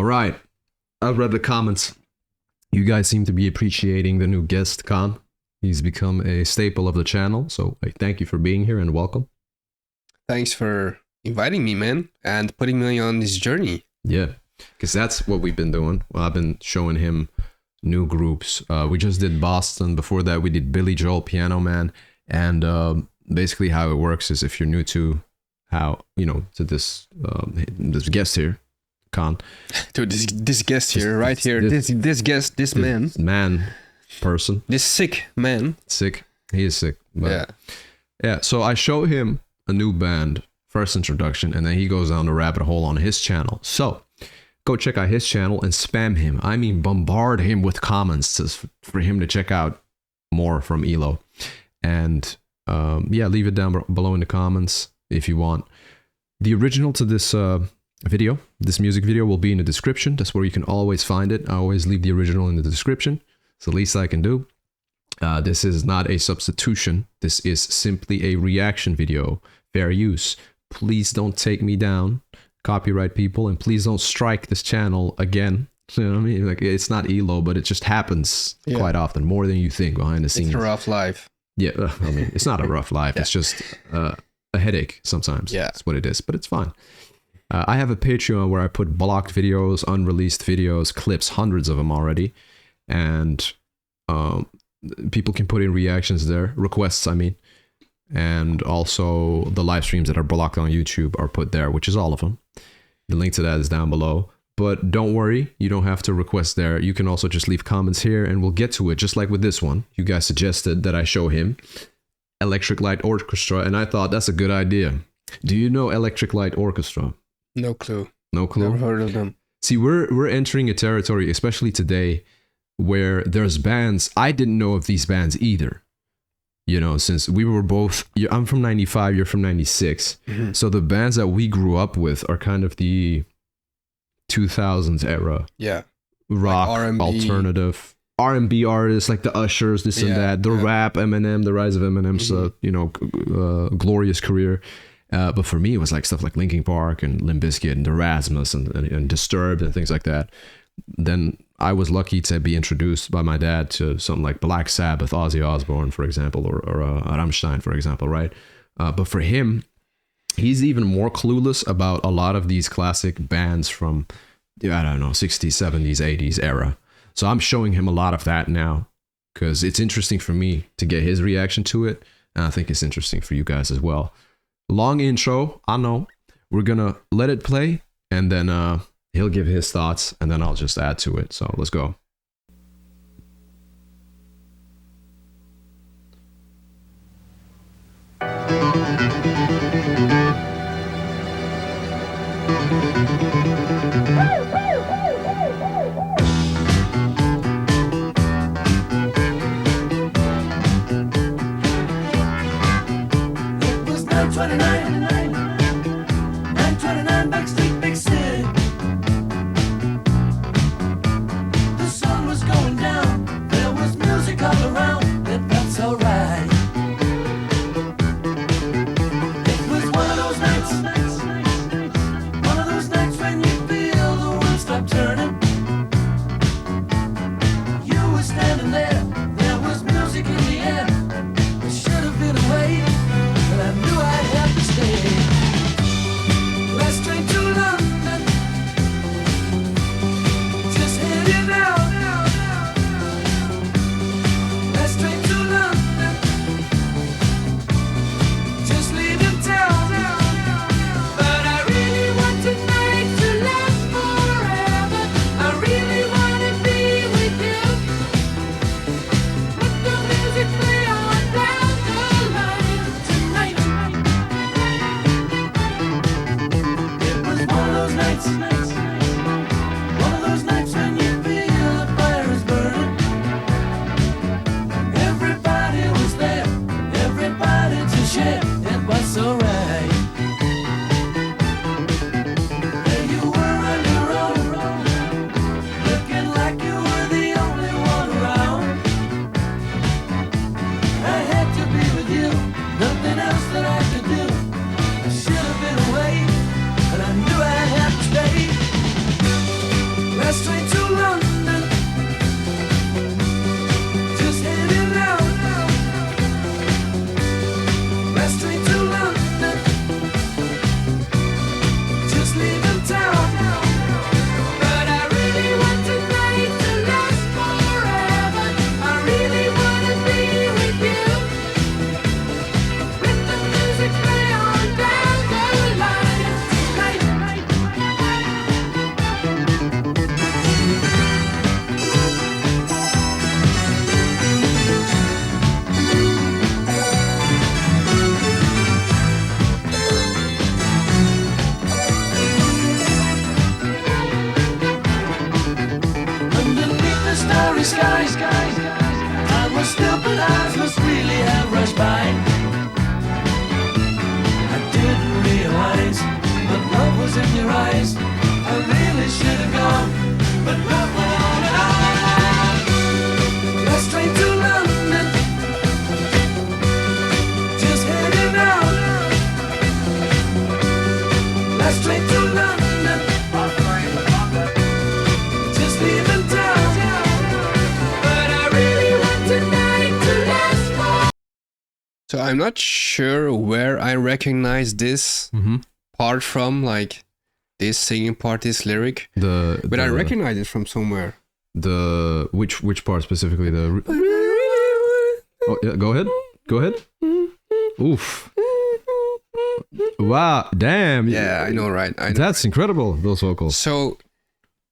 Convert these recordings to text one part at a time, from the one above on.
right. I've read the comments. You guys seem to be appreciating the new guest, Khan. He's become a staple of the channel, so I thank you for being here and welcome. Thanks for inviting me, man, and putting me on this journey. Yeah, because that's what we've been doing. Well, I've been showing him new groups. We just did Boston. Before that, we did Billy Joel, Piano Man. And basically how it works is if you're new to how, to this guest here, Khan. To this guest here, right here, this guest, this person. This sick man. Sick. He is sick. But yeah, so I show him a new band, first introduction, and then he goes down the rabbit hole on his channel. So go check out his channel and spam him. I mean, bombard him with comments for him to check out more from Elo. And leave it down below in the comments if you want. The original to this video, this music video, will be in the description. That's where you can always find it. I always leave the original in the description. It's the least I can do. This is not a substitution. This is simply a reaction video. Fair use. Please don't take me down, copyright people, and please don't strike this channel again. You know what I mean? Like, it's not Elo, but it just happens quite often, more than you think behind the scenes. It's a rough life. Yeah, I mean, it's not a rough life. It's just a headache sometimes. Yeah. That's what it is, but it's fine. I have a Patreon where I put blocked videos, unreleased videos, clips, hundreds of them already. And people can put in reactions there, requests, I mean. And also the live streams that are blocked on YouTube are put there, which is all of them. The link to that is down below. But don't worry, you don't have to request there. You can also just leave comments here and we'll get to it, just like with this one. You guys suggested that I show him Electric Light Orchestra, and I thought that's a good idea. Do you know Electric Light Orchestra? No clue. No clue? Never heard of them. See, we're entering a territory, especially today, where there's bands. I didn't know of these bands either. Since we were both, I'm from 95, you're from 96. Mm-hmm. So the bands that we grew up with are kind of the 2000s era. Yeah. Rock, like R&B. Alternative. R&B artists like the Ushers, this and that. The rap, Eminem, the rise of Eminem's, glorious career. But for me, it was like stuff like Linkin Park and Limp Bizkit and Erasmus and Disturbed and things like that. Then I was lucky to be introduced by my dad to something like Black Sabbath, Ozzy Osbourne, for example, or Rammstein, for example, right? But for him, he's even more clueless about a lot of these classic bands from, 60s, 70s, 80s era. So I'm showing him a lot of that now because it's interesting for me to get his reaction to it. And I think it's interesting for you guys as well. Long intro, I know. We're going to let it play and then he'll give his thoughts and then I'll just add to it. So let's go. Backstreet Big City. The starry skies. I was stupid eyes must really have rushed by. I didn't realize, but love was in your eyes. I really should have gone, but love went on and on. Last train to London, just heading out. Last train to London, just leaving town. But I really want tonight to last more. So I'm not sure where I recognize this part from, like this singing part, this lyric. But I recognize it from somewhere. Which part specifically? Oh yeah, go ahead. Oof. Wow, damn. Yeah, I know, right? I know. That's incredible, those vocals. So,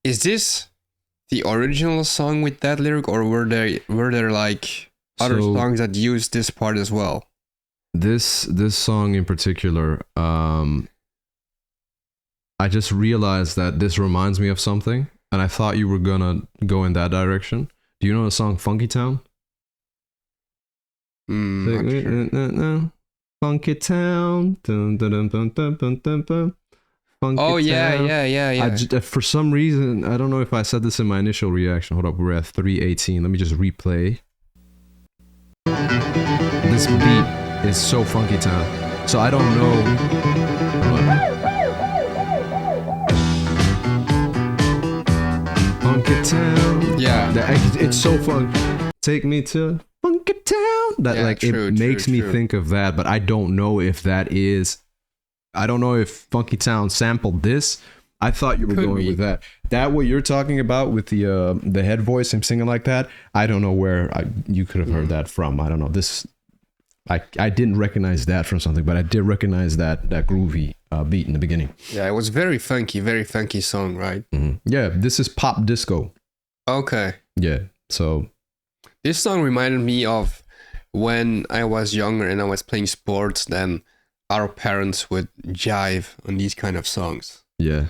is this the original song with that lyric, or were there like other songs that use this part as well? This song in particular, I just realized that this reminds me of something, and I thought you were gonna go in that direction. Do you know the song Funky Town? Not sure. Funky Town. Dun, dun, dun, dun, dun, dun, dun, dun. Funky Oh yeah, Town. yeah. For some reason, I don't know if I said this in my initial reaction. Hold up, we're at 3:18. Let me just replay. This beat is so Funky Town. So I don't know. Funky Town. Yeah. It's so fun. Take me to Funky Town. That it makes me think of that, but I don't know if that is. I don't know if Funky Town sampled this. I thought you were going with that. That what you're talking about with the head voice, him singing like that. I don't know where you could have heard that from. I don't know. This I didn't recognize that from something, but I did recognize that groovy beat in the beginning. Yeah, it was very funky song, right? Mm-hmm. Yeah, this is pop disco. Okay. Yeah, so this song reminded me of when I was younger and I was playing sports. Then our parents would jive on these kind of songs. Yeah,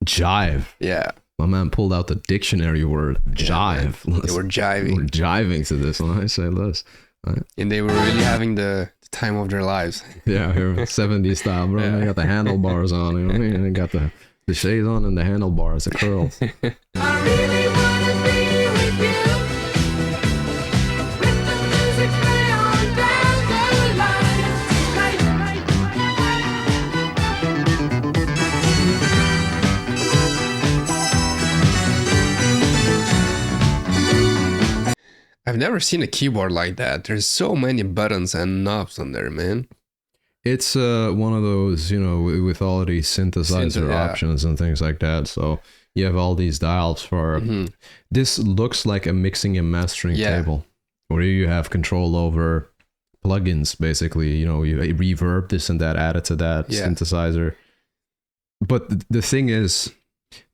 jive. Yeah, my man pulled out the dictionary word jive. Yeah, they were jiving. We're jiving to this one. I say this. Right. And they were really having the time of their lives. Yeah, here 70s style, bro. Yeah. They got the handlebars on, you know what I mean? They got the shades on and the handlebars, the curls. I really wanna be with you. With the music play on down the line. I've never seen a keyboard like that. There's so many buttons and knobs on there, man. It's one of those, you know, with all of these synthesizer options and things like that. So you have all these dials for this looks like a mixing and mastering table where you have control over plugins, basically. You know, you reverb, this and that added to that synthesizer. But the thing is,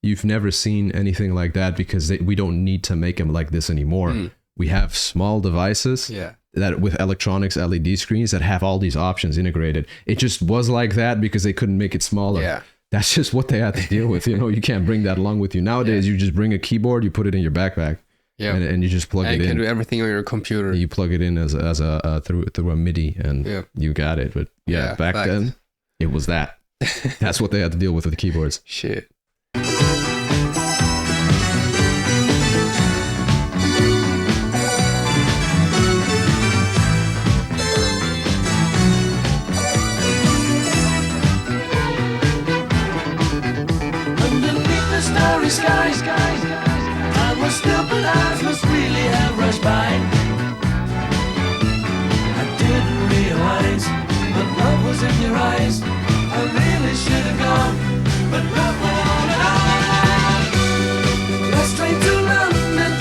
you've never seen anything like that because we don't need to make them like this anymore. We have small devices that with electronics, LED screens that have all these options integrated. It just was like that because they couldn't make it smaller. Yeah. That's just what they had to deal with. You know, you can't bring that along with you. Nowadays, you just bring a keyboard, you put it in your backpack, and you just plug it in. You can do everything on your computer. You plug it in as a through a MIDI, and you got it. But back then, it was that. That's what they had to deal with the keyboards. Shit. Skies, I was stupid eyes must really have rushed by. I didn't realize, but love was in your eyes. I really should have gone, but love went on and on. Last train to London,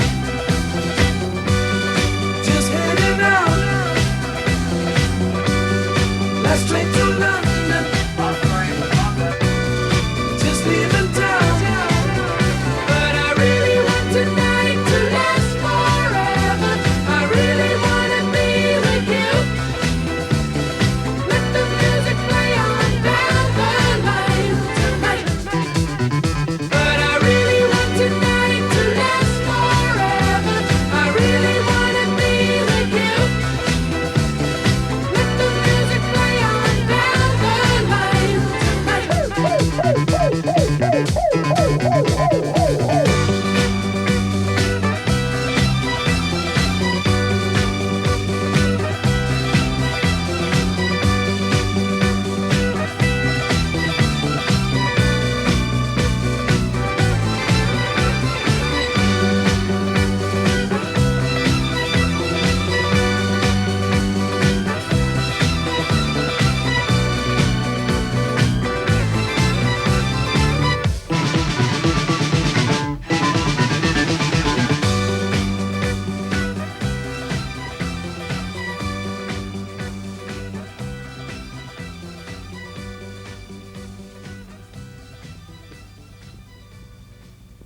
just heading out. Last train to London, just leaving town. Tonight to last forever. I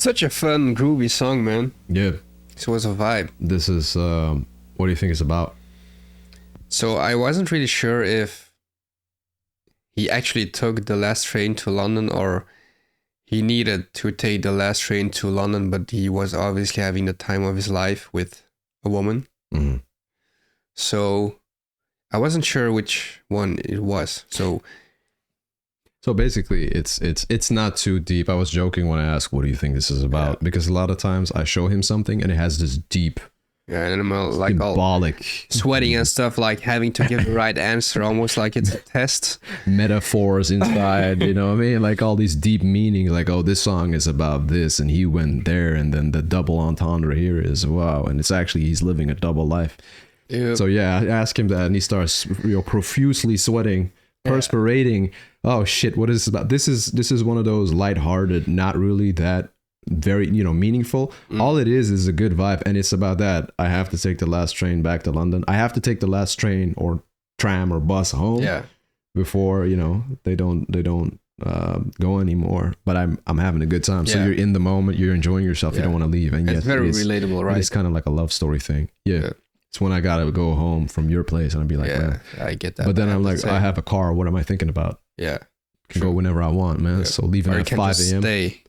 such a fun, groovy song, man. Yeah. It was a vibe. This is, what do you think it's about? So I wasn't really sure if he actually took the last train to London or he needed to take the last train to London, but he was obviously having the time of his life with a woman. Mm-hmm. So I wasn't sure which one it was. So basically, it's not too deep. I was joking when I asked, "What do you think this is about?" Because a lot of times I show him something and it has this deep, and I'm like symbolic, all sweating and stuff, like having to give the right answer, almost like it's a test. Metaphors inside, you know what I mean? Like all these deep meanings, like, oh, this song is about this, and he went there, and then the double entendre here is wow, and it's actually he's living a double life. Yep. So yeah, I ask him that, and he starts profusely sweating, perspirating. Oh shit, what is this about? This is one of those lighthearted, not really that very meaningful. All it is a good vibe, and it's about that. I have to take the last train back to London. I have to take the last train or tram or bus home. Before they don't go anymore. But I'm having a good time. So you're in the moment. You're enjoying yourself. You don't want to leave. And it's very relatable, right? It's kind of like a love story thing. Yeah. It's when I gotta go home from your place and I'd be like, man. I get that. But then I'm like, I have a car. What am I thinking about? Yeah. Can go whenever I want, man. So leaving at 5 a.m. Stay.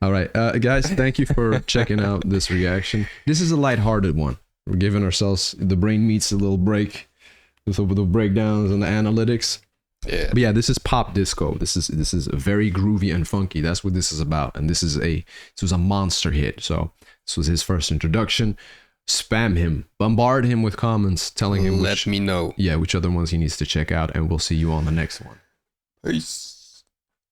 All right, guys, thank you for checking out this reaction. This is a lighthearted one. We're giving ourselves, the brain meets a little break with the breakdowns and the analytics. Yeah. But yeah, this is pop disco. This is very groovy and funky. That's what this is about. And this was a monster hit. So this was his first introduction. Spam him, bombard him with comments telling him let me know. Yeah, which other ones he needs to check out, and we'll see you on the next one. Peace.